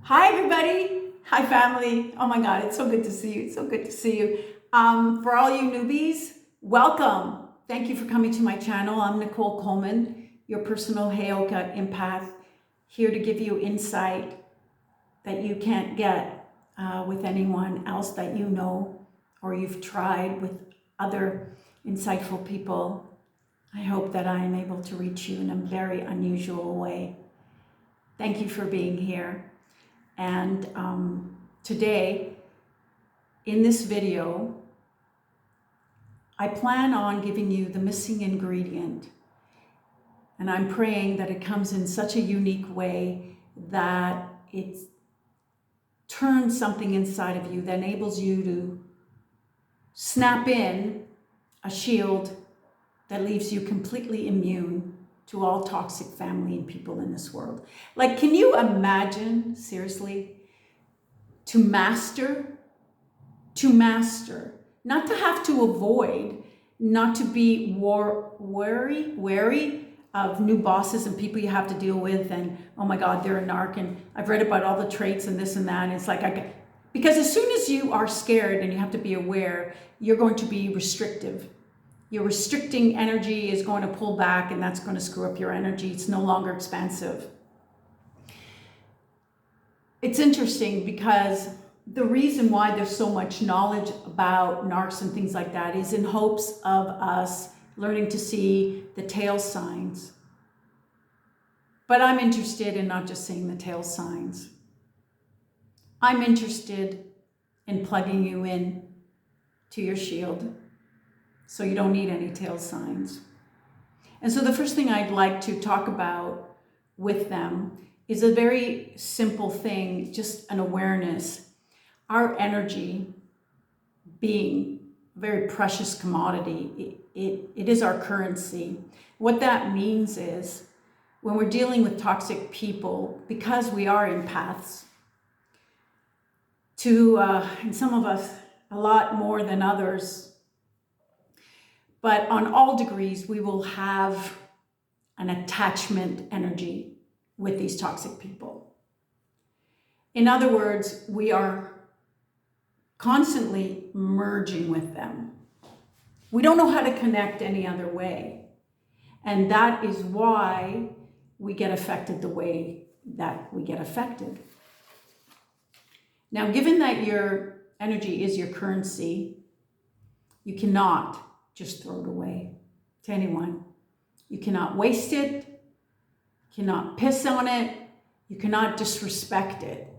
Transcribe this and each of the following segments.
Hi, everybody. Hi, family. Oh my God, it's so good to see you. It's so good to see you. For all you newbies, welcome. Thank you for coming to my channel. I'm Nicole Coleman, your personal HEYOKA empath, here to give you insight that you can't get with anyone else that you know or you've tried with other insightful people. I hope that I am able to reach you in a very unusual way. Thank you for being here. And today, in this video, I plan on giving you the missing ingredient. And I'm praying that it comes in such a unique way that it turns something inside of you that enables you to snap in a shield that leaves you completely immune to all toxic family and people in this world. Like, can you imagine, seriously, to master, not to have to avoid, not to be wary of new bosses and people you have to deal with, and oh my God, they're a narc, and I've read about all the traits and this and that, and it's like, because as soon as you are scared and you have to be aware, you're going to be restrictive. Your restricting energy is going to pull back, and that's going to screw up your energy. It's no longer expansive. It's interesting because the reason why there's so much knowledge about narcs and things like that is in hopes of us learning to see the tail signs. But I'm interested in not just seeing the tail signs. I'm interested in plugging you in to your shield, so you don't need any tail signs. And so the first thing I'd like to talk about with them is a very simple thing, just an awareness. Our energy being a very precious commodity, it is our currency. What that means is when we're dealing with toxic people, because we are empaths, and some of us a lot more than others, but on all degrees, we will have an attachment energy with these toxic people. In other words, we are constantly merging with them. We don't know how to connect any other way. And that is why we get affected the way that we get affected. Now, given that your energy is your currency, you cannot just throw it away to anyone. You cannot waste it, you cannot piss on it, you cannot disrespect it,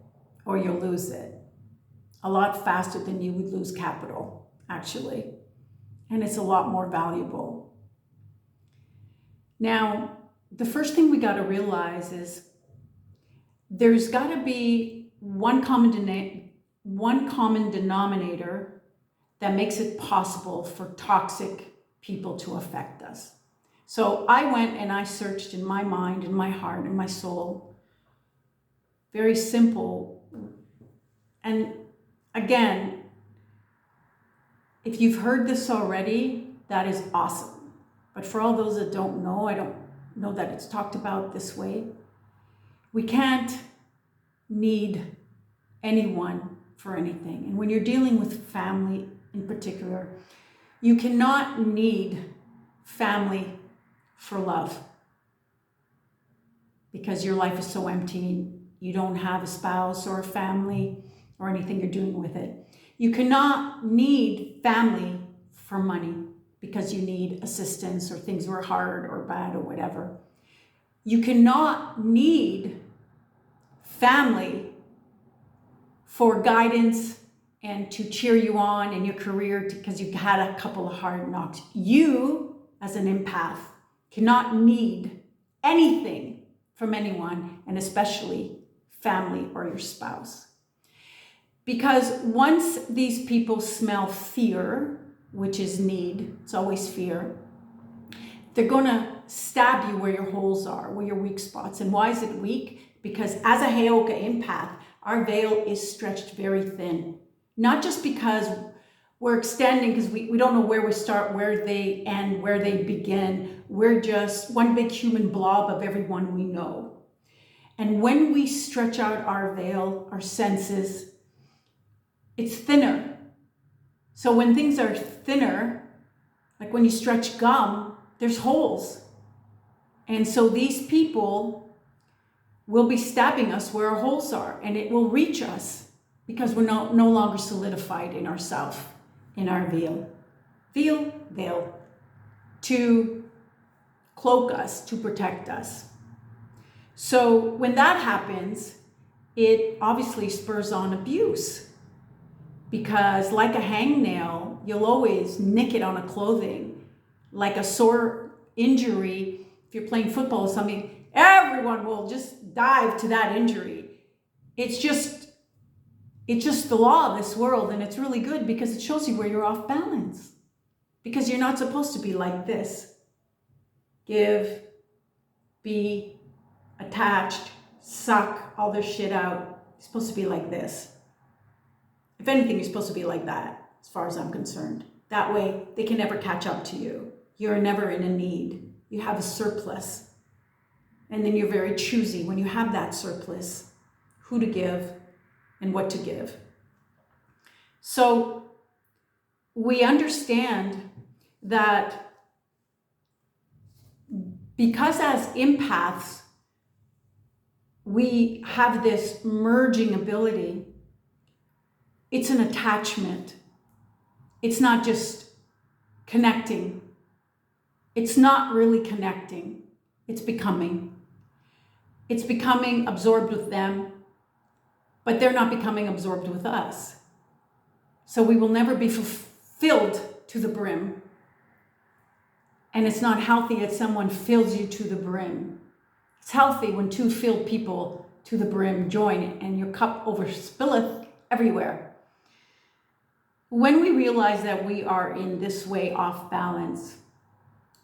or you'll lose it a lot faster than you would lose capital, actually. And it's a lot more valuable. Now, the first thing we got to realize is there's got to be one common denominator that makes it possible for toxic people to affect us. So I went and I searched in my mind, in my heart, in my soul. Very simple. And again, if you've heard this already, that is awesome. But for all those that don't know, I don't know that it's talked about this way. We can't need anyone for anything. And when you're dealing with family in particular, you cannot need family for love, because your life is so empty. You don't have a spouse or a family or anything you're doing with it. You cannot need family for money because you need assistance or things were hard or bad or whatever. You cannot need family for guidance and to cheer you on in your career because you had a couple of hard knocks. You, as an empath, cannot need anything from anyone, and especially family or your spouse. Because once these people smell fear, which is need, it's always fear, they're gonna stab you where your holes are, where your weak spots. And why is it weak? Because as a HEYOKA empath, our veil is stretched very thin. Not just because we're extending, because we don't know where we start, where they end, where they begin. We're just one big human blob of everyone we know. And when we stretch out our veil, our senses, it's thinner. So when things are thinner, like when you stretch gum, there's holes. And so these people will be stabbing us where our holes are, and it will reach us because we're no longer solidified in ourselves, in our veil, to cloak us, to protect us. So when that happens, it obviously spurs on abuse, because like a hangnail, you'll always nick it on a clothing. Like a sore injury, if you're playing football or something, everyone will just dive to that injury. It's just the law of this world, and it's really good because it shows you where you're off balance. Because you're not supposed to be like this. Give, be, attached, suck all this shit out. You're supposed to be like this. If anything, you're supposed to be like that, as far as I'm concerned. That way, they can never catch up to you. You're never in a need. You have a surplus. And then you're very choosy when you have that surplus, who to give and what to give. So we understand that because as empaths, we have this merging ability. It's an attachment. It's not just connecting. It's not really connecting. It's becoming. It's becoming absorbed with them, but they're not becoming absorbed with us. So we will never be fulfilled to the brim. And it's not healthy if someone fills you to the brim. It's healthy when two filled people to the brim join and your cup overspilleth everywhere. When we realize that we are in this way off balance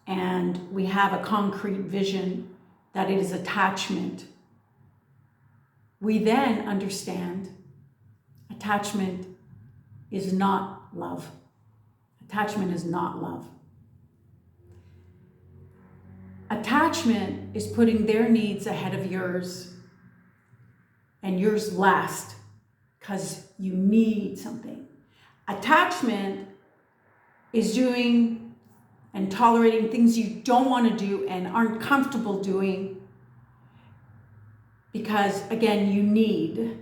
and we have a concrete vision that it is attachment, we then understand attachment is not love. Attachment is not love. Attachment is putting their needs ahead of yours and yours last because you need something. Attachment is doing and tolerating things you don't want to do and aren't comfortable doing because, again, you need,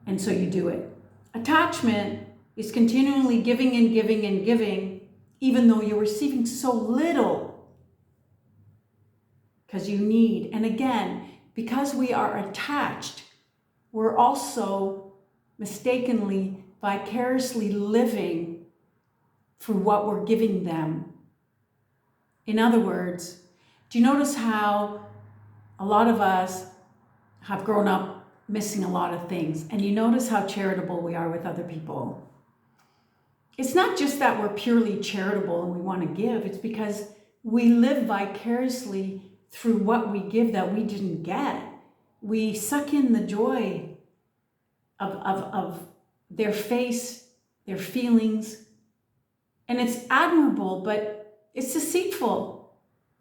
and so you do it. Attachment is continually giving and giving and giving, even though you're receiving so little because you need. And again, because we are attached, we're also mistakenly vicariously living for what we're giving them. In other words, do you notice how a lot of us have grown up missing a lot of things? And you notice how charitable we are with other people. It's not just that we're purely charitable and we want to give. It's because we live vicariously through what we give that we didn't get. We suck in the joy of their face, their feelings. And it's admirable, but it's deceitful.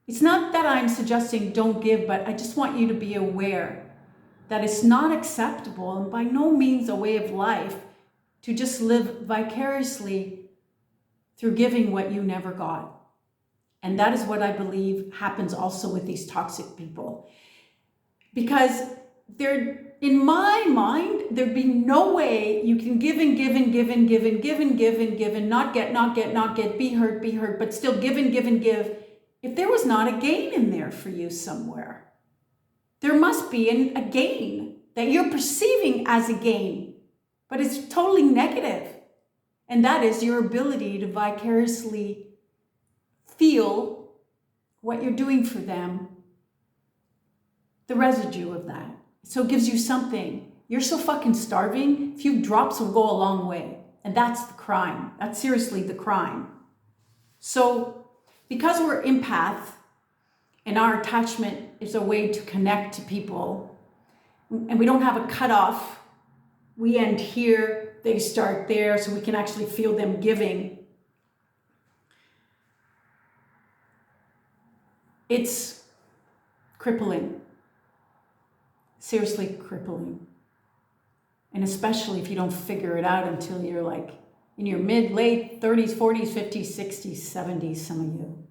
It's not that I'm suggesting don't give, but I just want you to be aware that it's not acceptable and by no means a way of life to just live vicariously through giving what you never got. And that is what I believe happens also with these toxic people. Because in my mind, there'd be no way you can give and give and give and give and give and give and give and not get, be hurt, but still give and give and give. If there was not a gain in there for you somewhere, there must be a gain that you're perceiving as a gain, but it's totally negative. And that is your ability to vicariously feel what you're doing for them, the residue of that. So it gives you something. You're so fucking starving, a few drops will go a long way. And that's the crime. That's seriously the crime. So because we're empaths and our attachment is a way to connect to people, and we don't have a cutoff, we end here, they start there, so we can actually feel them giving. It's crippling. seriously crippling. And especially if you don't figure it out until you're like in your mid, late 30s, 40s, 50s, 60s, 70s, some of you.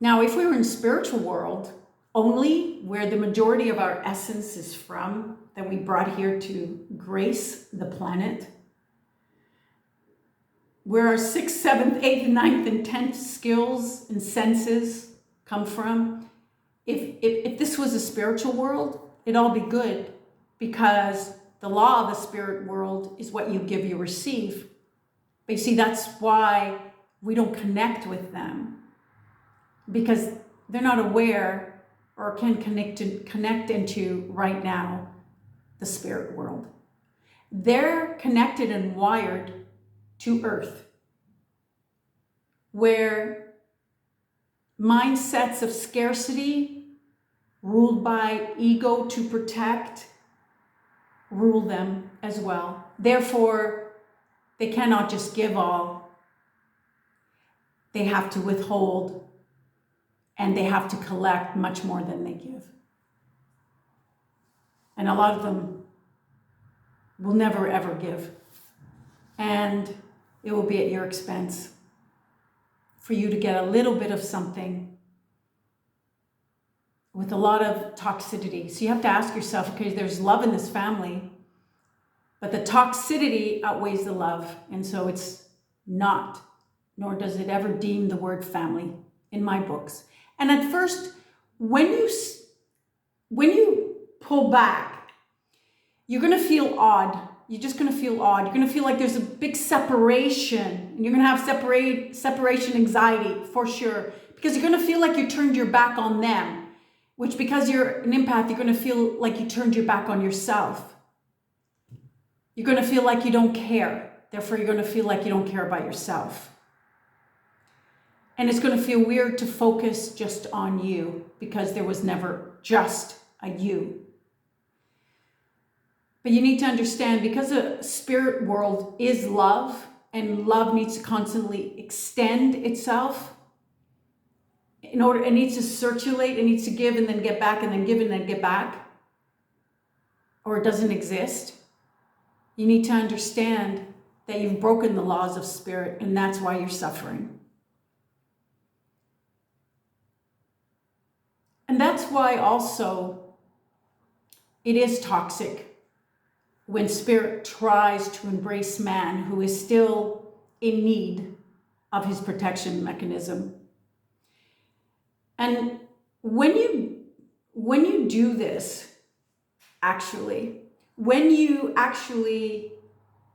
Now, if we were in spiritual world, only where the majority of our essence is from, that we brought here to grace the planet, where our 6th, 7th, 8th, 9th, and 10th skills and senses come from, if this was a spiritual world, it'd all be good, because the law of the spirit world is what you give, you receive. But you see, that's why we don't connect with them, because they're not aware or can connect into right now the spirit world. They're connected and wired to earth, where mindsets of scarcity ruled by ego to protect rule them as well. Therefore, they cannot just give all. They have to withhold, and they have to collect much more than they give. And a lot of them will never ever give. And it will be at your expense for you to get a little bit of something with a lot of toxicity. So you have to ask yourself, okay, there's love in this family, but the toxicity outweighs the love. And so it's not, nor does it ever deem the word family in my books. And at first, when you pull back, you're going to feel odd. You're just going to feel odd. You're going to feel like there's a big separation, and you're going to have separation anxiety for sure, because you're going to feel like you turned your back on them, which, because you're an empath, you're going to feel like you turned your back on yourself. You're going to feel like you don't care. Therefore, you're going to feel like you don't care about yourself. And it's going to feel weird to focus just on you, because there was never just a you. But you need to understand, because the spirit world is love, and love needs to constantly extend itself. It needs to circulate, it needs to give and then get back, and then give and then get back, or it doesn't exist. You need to understand that you've broken the laws of spirit, and that's why you're suffering. And that's why also it is toxic when spirit tries to embrace man who is still in need of his protection mechanism. And when you do this, actually, when you actually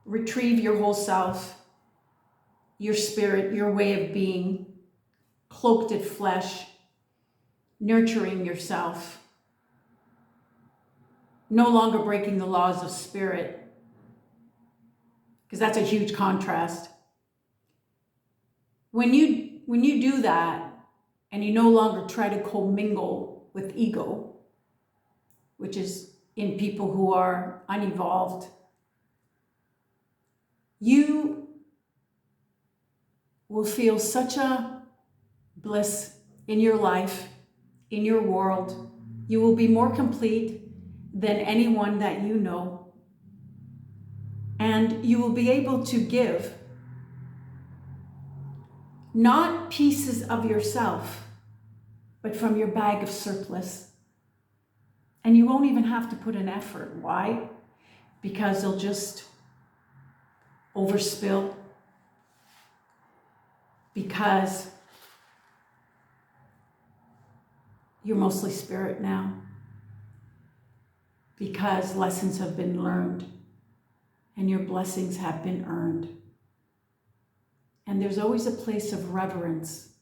retrieve your whole self, your spirit, your way of being, cloaked in flesh, nurturing yourself, no longer breaking the laws of spirit, because that's a huge contrast. When you do that, and you no longer try to commingle with ego, which is in people who are unevolved, you will feel such a bliss in your life, in your world. You will be more complete than anyone that you know. And you will be able to give not pieces of yourself, but from your bag of surplus. And you won't even have to put an effort. Why? Because they'll just overspill. Because you're mostly spirit now. Because lessons have been learned and your blessings have been earned. And there's always a place of reverence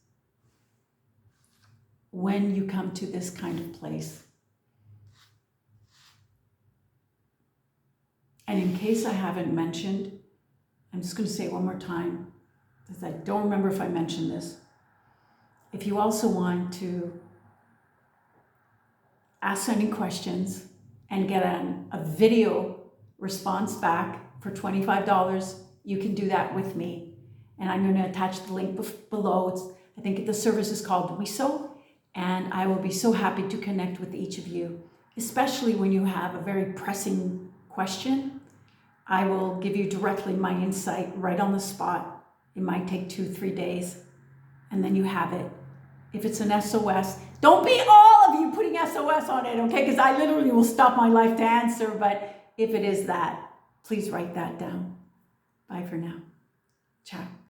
when you come to this kind of place. And in case I haven't mentioned, I'm just going to say it one more time, because I don't remember if I mentioned this. If you also want to ask any questions and get a video response back for $25, you can do that with me. And I'm going to attach the link below. I think the service is called wisIo, and I will be so happy to connect with each of you. especially when you have a very pressing question. I will give you directly my insight right on the spot. It might take 2-3 days, and then you have it. If it's an SOS, don't be all of you putting SOS on it, okay? Because I literally will stop my life to answer, but if it is that, please write that down. Bye for now. Ciao.